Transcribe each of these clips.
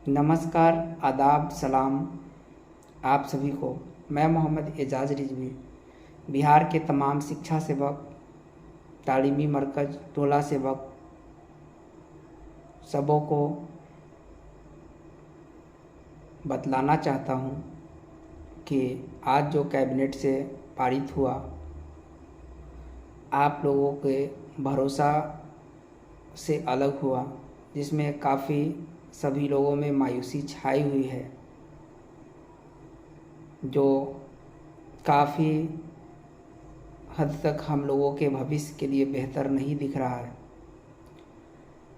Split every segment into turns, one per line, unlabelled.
नमस्कार, आदाब, सलाम आप सभी को। मैं मोहम्मद एजाज रिजवी बिहार के तमाम शिक्षा सेवक, तालीमी मरकज़, टोला सेवक सबों को बतलाना चाहता हूँ कि आज जो कैबिनेट से पारित हुआ, आप लोगों के भरोसा से अलग हुआ, जिसमें काफ़ी सभी लोगों में मायूसी छाई हुई है, जो काफ़ी हद तक हम लोगों के भविष्य के लिए बेहतर नहीं दिख रहा है,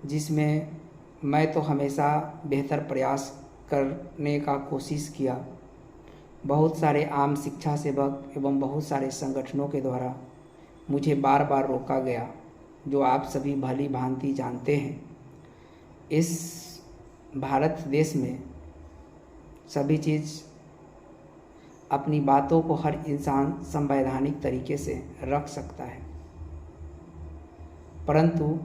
जिसमें मैं तो हमेशा बेहतर प्रयास करने का कोशिश किया। बहुत सारे आम शिक्षा सेवक एवं बहुत सारे संगठनों के द्वारा मुझे बार बार रोका गया, जो आप सभी भली भांति जानते हैं। इस भारत देश में सभी चीज़ अपनी बातों को हर इंसान संवैधानिक तरीके से रख सकता है, परंतु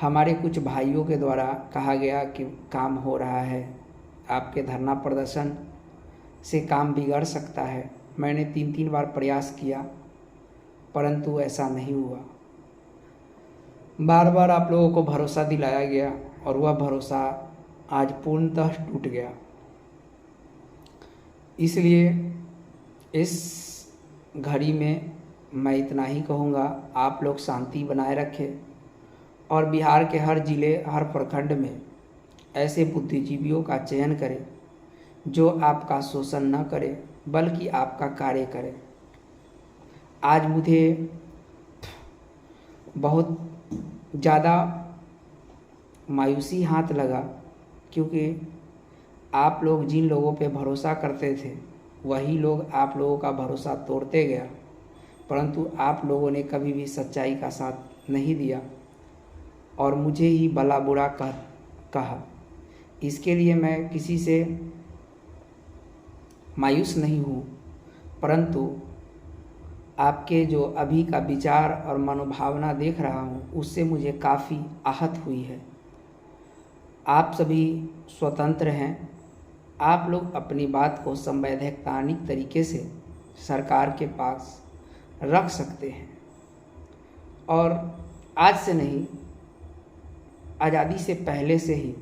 हमारे कुछ भाइयों के द्वारा कहा गया कि काम हो रहा है, आपके धरना प्रदर्शन से काम बिगड़ सकता है। मैंने 3 बार प्रयास किया, परंतु ऐसा नहीं हुआ। बार बार आप लोगों को भरोसा दिलाया गया और वह भरोसा आज पूर्णतः टूट गया। इसलिए इस घड़ी में मैं इतना ही कहूँगा, आप लोग शांति बनाए रखें और बिहार के हर जिले, हर प्रखंड में ऐसे बुद्धिजीवियों का चयन करें जो आपका शोषण न करे बल्कि आपका कार्य करे। आज मुझे बहुत ज़्यादा मायूसी हाथ लगा, क्योंकि आप लोग जिन लोगों पे भरोसा करते थे वही लोग आप लोगों का भरोसा तोड़ते गया, परंतु आप लोगों ने कभी भी सच्चाई का साथ नहीं दिया और मुझे ही भला बुरा कहा। इसके लिए मैं किसी से मायूस नहीं हूँ, परंतु आपके जो अभी का विचार और मनोभावना देख रहा हूँ, उससे मुझे काफ़ी आहत हुई है। आप सभी स्वतंत्र हैं, आप लोग अपनी बात को संवैधानिक तरीके से सरकार के पास रख सकते हैं और आज से नहीं, आज़ादी से पहले से ही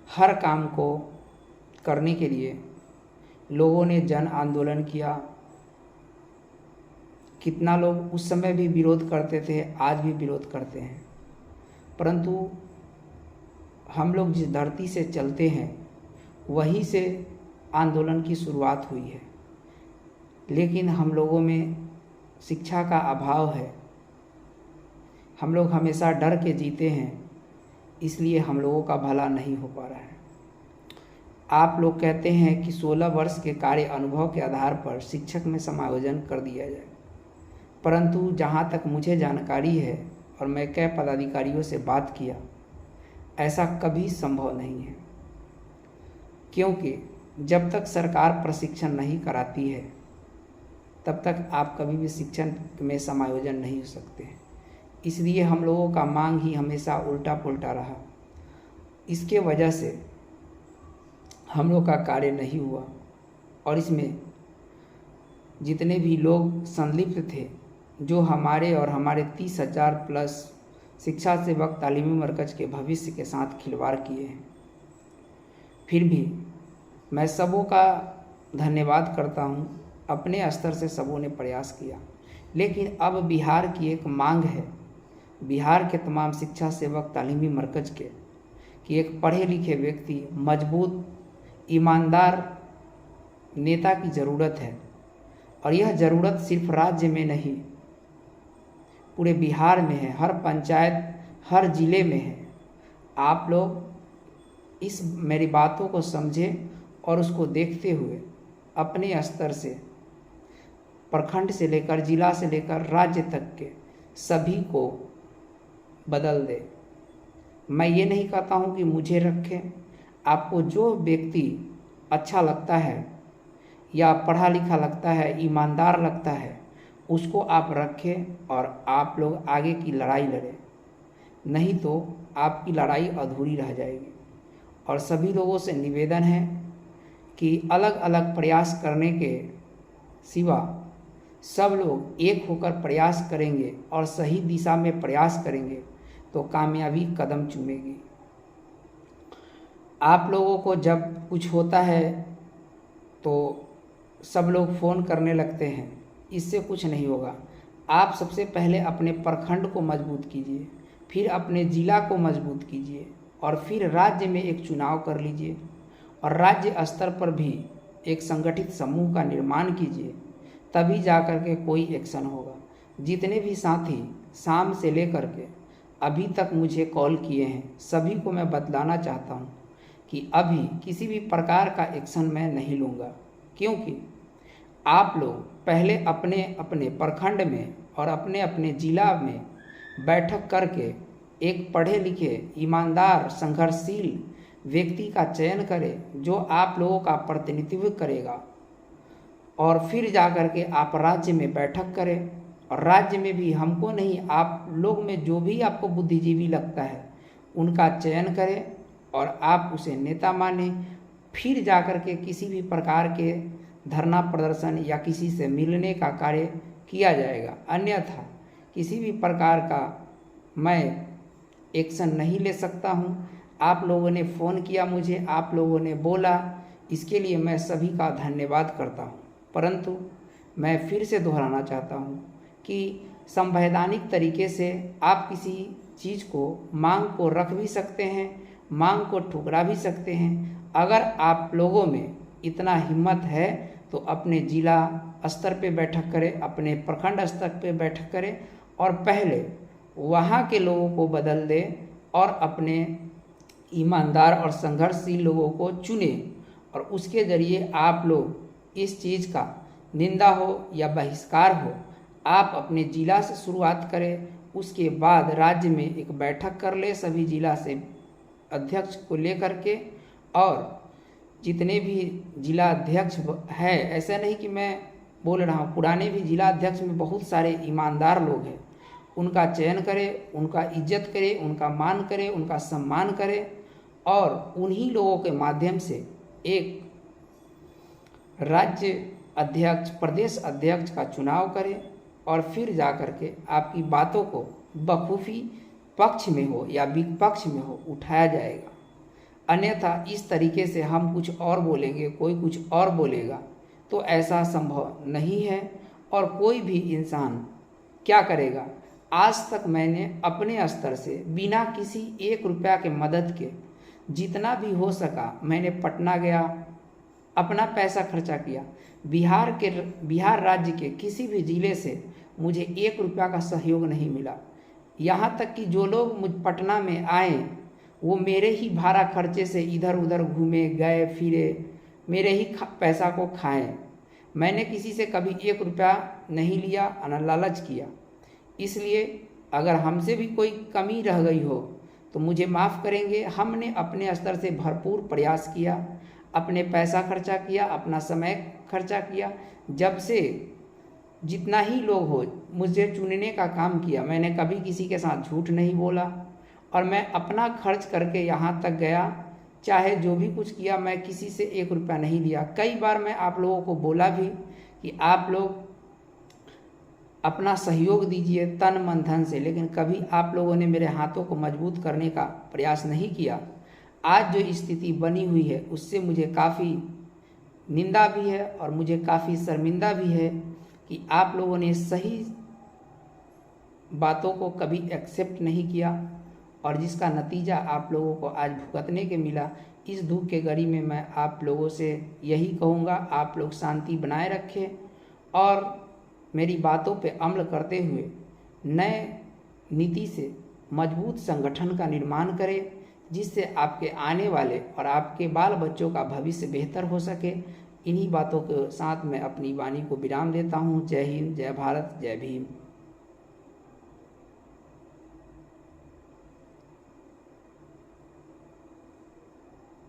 हर काम को करने के लिए लोगों ने जन आंदोलन किया। कितना लोग उस समय भी विरोध करते थे, आज भी विरोध करते हैं, परंतु हम लोग जिस धरती से चलते हैं वहीं से आंदोलन की शुरुआत हुई है। लेकिन हम लोगों में शिक्षा का अभाव है, हम लोग हमेशा डर के जीते हैं, इसलिए हम लोगों का भला नहीं हो पा रहा है। आप लोग कहते हैं कि 16 वर्ष के कार्य अनुभव के आधार पर शिक्षक में समायोजन कर दिया जाए, परंतु जहाँ तक मुझे जानकारी है और मैं कई पदाधिकारियों से बात किया, ऐसा कभी संभव नहीं है, क्योंकि जब तक सरकार प्रशिक्षण नहीं कराती है तब तक आप कभी भी शिक्षण में समायोजन नहीं हो सकते। इसलिए हम लोगों का मांग ही हमेशा उल्टा पुल्टा रहा, इसके वजह से हम लोग का कार्य नहीं हुआ और इसमें जितने भी लोग संलिप्त थे, जो हमारे और हमारे 30,000 प्लस शिक्षा सेवक तालीमी मरकज़ के भविष्य के साथ खिलवाड़ किए हैं, फिर भी मैं सबों का धन्यवाद करता हूं। अपने स्तर से सबों ने प्रयास किया, लेकिन अब बिहार की एक मांग है, बिहार के तमाम शिक्षा सेवक तालीमी मरकज़ के, कि एक पढ़े लिखे व्यक्ति, मजबूत ईमानदार नेता की ज़रूरत है। और यह ज़रूरत सिर्फ राज्य में नहीं, पूरे बिहार में है, हर पंचायत, हर ज़िले में है। आप लोग इस मेरी बातों को समझें और उसको देखते हुए अपने स्तर से प्रखंड से लेकर जिला से लेकर राज्य तक के सभी को बदल दे। मैं ये नहीं कहता हूँ कि मुझे रखें, आपको जो व्यक्ति अच्छा लगता है या पढ़ा लिखा लगता है, ईमानदार लगता है, उसको आप रखें और आप लोग आगे की लड़ाई लड़ें। नहीं तो आपकी लड़ाई अधूरी रह जाएगी। और सभी लोगों से निवेदन है कि अलग अलग प्रयास करने के सिवा सब लोग एक होकर प्रयास करेंगे और सही दिशा में प्रयास करेंगे तो कामयाबी कदम चूमेगी। आप लोगों को जब कुछ होता है तो सब लोग फ़ोन करने लगते हैं, इससे कुछ नहीं होगा। आप सबसे पहले अपने प्रखंड को मजबूत कीजिए, फिर अपने ज़िला को मजबूत कीजिए और फिर राज्य में एक चुनाव कर लीजिए और राज्य स्तर पर भी एक संगठित समूह का निर्माण कीजिए, तभी जाकर के कोई एक्शन होगा। जितने भी साथी शाम से लेकर के अभी तक मुझे कॉल किए हैं, सभी को मैं बतलाना चाहता हूं कि अभी किसी भी प्रकार का एक्शन मैं नहीं लूँगा, क्योंकि आप लोग पहले अपने अपने प्रखंड में और अपने अपने ज़िला में बैठक करके एक पढ़े लिखे, ईमानदार, संघर्षशील व्यक्ति का चयन करें जो आप लोगों का प्रतिनिधित्व करेगा और फिर जाकर के आप राज्य में बैठक करें। और राज्य में भी हमको नहीं, आप लोग में जो भी आपको बुद्धिजीवी लगता है उनका चयन करें और आप उसे नेता माने। फिर जाकर के किसी भी प्रकार के धरना प्रदर्शन या किसी से मिलने का कार्य किया जाएगा, अन्यथा किसी भी प्रकार का मैं एक्शन नहीं ले सकता हूं। आप लोगों ने फ़ोन किया मुझे, आप लोगों ने बोला, इसके लिए मैं सभी का धन्यवाद करता हूं। परंतु मैं फिर से दोहराना चाहता हूं कि संवैधानिक तरीके से आप किसी चीज़ को, मांग को रख भी सकते हैं, मांग को ठुकरा भी सकते हैं। अगर आप लोगों में इतना हिम्मत है तो अपने ज़िला स्तर पे बैठक करें, अपने प्रखंड स्तर पे बैठक करें और पहले वहाँ के लोगों को बदल दें और अपने ईमानदार और संघर्षशील लोगों को चुने और उसके ज़रिए आप लोग इस चीज़ का निंदा हो या बहिष्कार हो, आप अपने ज़िला से शुरुआत करें। उसके बाद राज्य में एक बैठक कर ले सभी ज़िला से अध्यक्ष को लेकर के, और जितने भी जिला अध्यक्ष है, ऐसा नहीं कि मैं बोल रहा हूँ, पुराने भी जिला अध्यक्ष में बहुत सारे ईमानदार लोग हैं, उनका चयन करें, उनका इज्जत करें, उनका मान करें, उनका सम्मान करें और उन्हीं लोगों के माध्यम से एक राज्य अध्यक्ष, प्रदेश अध्यक्ष का चुनाव करें और फिर जाकर के आपकी बातों को बखूबी पक्ष में हो या विपक्ष में हो उठाया जाएगा। अन्यथा इस तरीके से हम कुछ और बोलेंगे, कोई कुछ और बोलेगा, तो ऐसा संभव नहीं है। और कोई भी इंसान क्या करेगा, आज तक मैंने अपने स्तर से बिना किसी 1 रुपया के मदद के जितना भी हो सका मैंने पटना गया, अपना पैसा खर्चा किया। बिहार राज्य के किसी भी ज़िले से मुझे 1 रुपया का सहयोग नहीं मिला। यहाँ तक कि जो लोग मुझ पटना में आए वो मेरे ही भाड़ा खर्चे से इधर उधर घूमे, गए फिरे, मेरे ही पैसा को खाएं। मैंने किसी से कभी 1 रुपया नहीं लिया, न लालच किया। इसलिए अगर हमसे भी कोई कमी रह गई हो तो मुझे माफ़ करेंगे। हमने अपने स्तर से भरपूर प्रयास किया, अपने पैसा खर्चा किया, अपना समय खर्चा किया। जब से जितना ही लोग हो मुझे चुनने का काम किया, मैंने कभी किसी के साथ झूठ नहीं बोला और मैं अपना खर्च करके यहाँ तक गया। चाहे जो भी कुछ किया, मैं किसी से 1 रुपया नहीं लिया। कई बार मैं आप लोगों को बोला भी कि आप लोग अपना सहयोग दीजिए तन मन धन से, लेकिन कभी आप लोगों ने मेरे हाथों को मजबूत करने का प्रयास नहीं किया। आज जो स्थिति बनी हुई है उससे मुझे काफ़ी निंदा भी है और मुझे काफ़ी शर्मिंदा भी है कि आप लोगों ने सही बातों को कभी एक्सेप्ट नहीं किया और जिसका नतीजा आप लोगों को आज भुगतने के मिला। इस दुख के घड़ी में मैं आप लोगों से यही कहूँगा, आप लोग शांति बनाए रखें और मेरी बातों पे अमल करते हुए नए नीति से मजबूत संगठन का निर्माण करें, जिससे आपके आने वाले और आपके बाल बच्चों का भविष्य बेहतर हो सके। इन्हीं बातों के साथ मैं अपनी वाणी को विराम देता हूँ। जय हिंद, जय भारत, जय भीम।